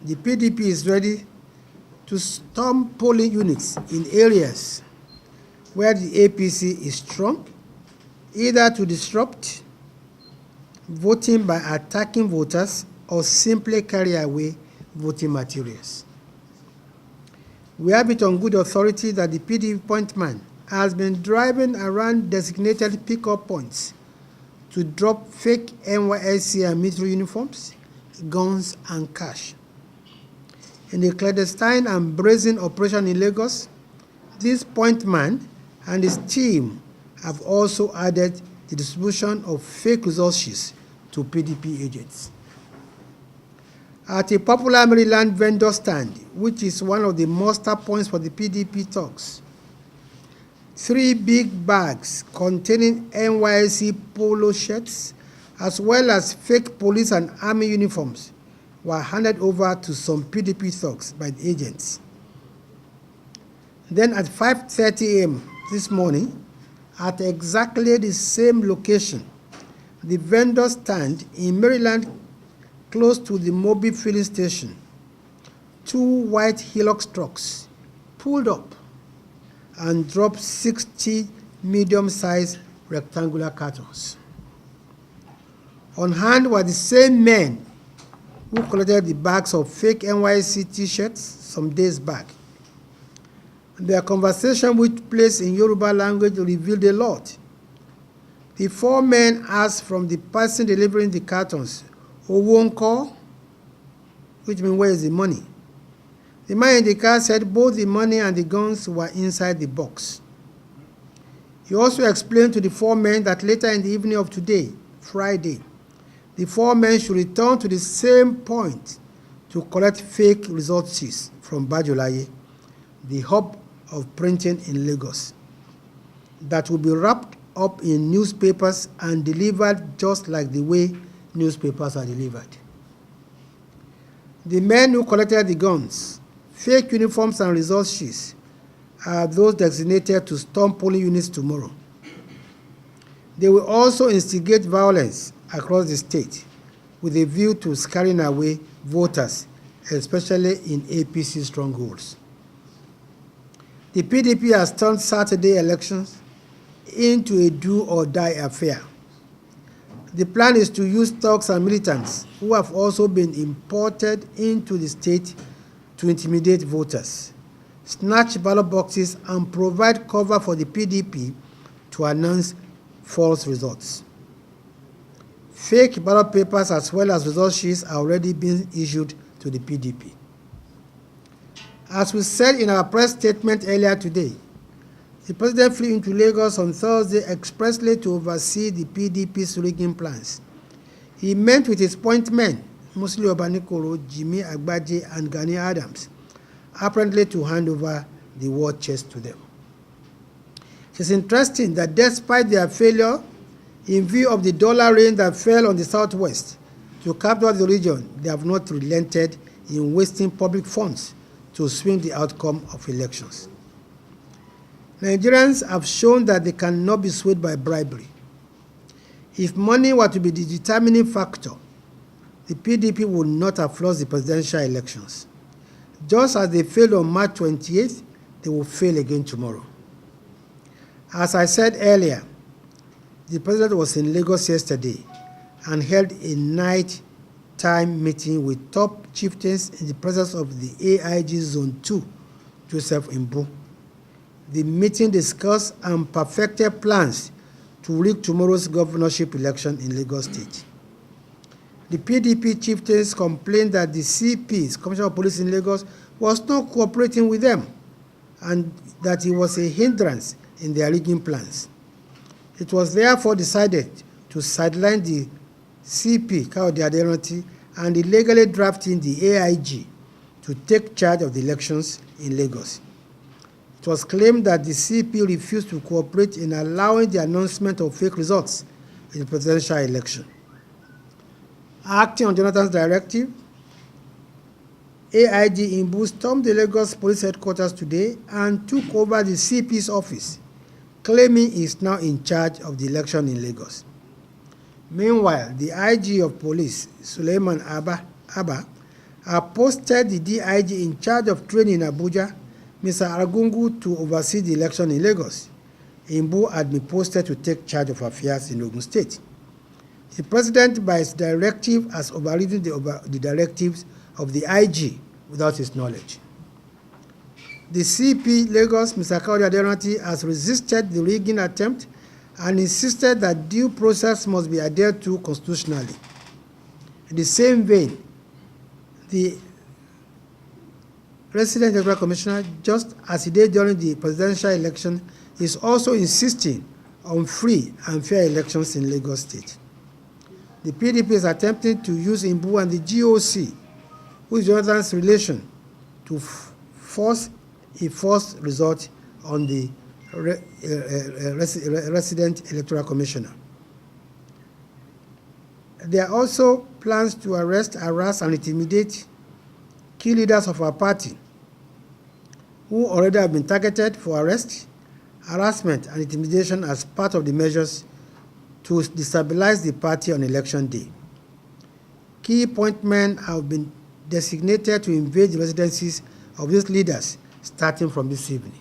the PDP is ready to storm polling units in areas where the APC is strong, either to disrupt voting by attacking voters or simply carry away voting materials. We have it on good authority that the PDP point man has been driving around designated pickup points to drop fake NYSC and military uniforms, guns, and cash. In the clandestine and brazen operation in Lagos, this point man and his team have also added the distribution of fake result sheets to PDP agents. At a popular Maryland vendor stand, which is one of the muster points for the PDP talks, 3 big bags containing NYSC polo shirts, as well as fake police and army uniforms, were handed over to some PDP thugs by the agents. Then at 5:30 a.m. this morning, at exactly the same location, the vendor stand in Maryland, close to the Moby filling station, 2 white Hilux trucks pulled up and dropped 60 medium-sized rectangular cartons. On hand were the same men who collected the bags of fake NYSC t-shirts some days back. Their conversation, which place in Yoruba language, revealed a lot. The 4 men asked from the person delivering the cartons, "Owo nko?" which means where is the money? The man in the car said both the money and the guns were inside the box. He also explained to the 4 men that later in the evening of today, Friday, the 4 men should return to the same point to collect fake result sheets from Bajolaye, the hub of printing in Lagos, that will be wrapped up in newspapers and delivered just like the way newspapers are delivered. The men who collected the guns, fake uniforms, and result sheets are those designated to storm polling units tomorrow. They will also instigate violence across the state with a view to scaring away voters, especially in APC strongholds. The PDP has turned Saturday elections into a do-or-die affair. The plan is to use thugs and militants who have also been imported into the state to intimidate voters, snatch ballot boxes, and provide cover for the PDP to announce false results. Fake ballot papers as well as result sheets are already being issued to the PDP. As we said in our press statement earlier today, the president flew into Lagos on Thursday expressly to oversee the PDP's rigging plans. He met with his point men, Musli Obanikoro, Jimmy Agbaje, and Gani Adams, apparently to hand over the war chest to them. It's interesting that despite their failure, in view of the dollar rain that fell on the southwest to capture the region, they have not relented in wasting public funds to swing the outcome of elections. Nigerians have shown that they cannot be swayed by bribery. If money were to be the determining factor, the PDP would not have lost the presidential elections. Just as they failed on March 28th, they will fail again tomorrow. As I said earlier, the president was in Lagos yesterday and held a night-time meeting with top chieftains in the presence of the AIG Zone 2, Joseph Imbu. The meeting discussed and perfected plans to rig tomorrow's governorship election in Lagos State. The PDP chieftains complained that the CP's, Commissioner of Police in Lagos, was not cooperating with them and that he was a hindrance in their rigging plans. It was therefore decided to sideline the CP, Kayode Aderanti, and illegally drafting the AIG to take charge of the elections in Lagos. It was claimed that the CP refused to cooperate in allowing the announcement of fake results in the presidential election. Acting on Jonathan's directive, AIG Imbu stormed the Lagos Police Headquarters today and took over the CP's office, claiming he is now in charge of the election in Lagos. Meanwhile, the IG of Police, Suleiman Abba, posted the DIG in charge of training in Abuja, Mr. Argungu, to oversee the election in Lagos. Imbu had been posted to take charge of affairs in Ogun State. The president, by his directive, has overridden the directives of the IG without his knowledge. The CP Lagos, Mr. Kaori Aderanti, has resisted the rigging attempt and insisted that due process must be adhered to constitutionally. In the same vein, the resident electoral commissioner, just as he did during the presidential election, is also insisting on free and fair elections in Lagos State. The PDP is attempting to use Imbu and the GOC, who is Jonathan's relation, to force a forced result on the resident electoral commissioner. There are also plans to arrest, harass, and intimidate key leaders of our party who already have been targeted for arrest, harassment, and intimidation as part of the measures to destabilize the party on election day. Key point men have been designated to invade the residences of these leaders starting from this evening.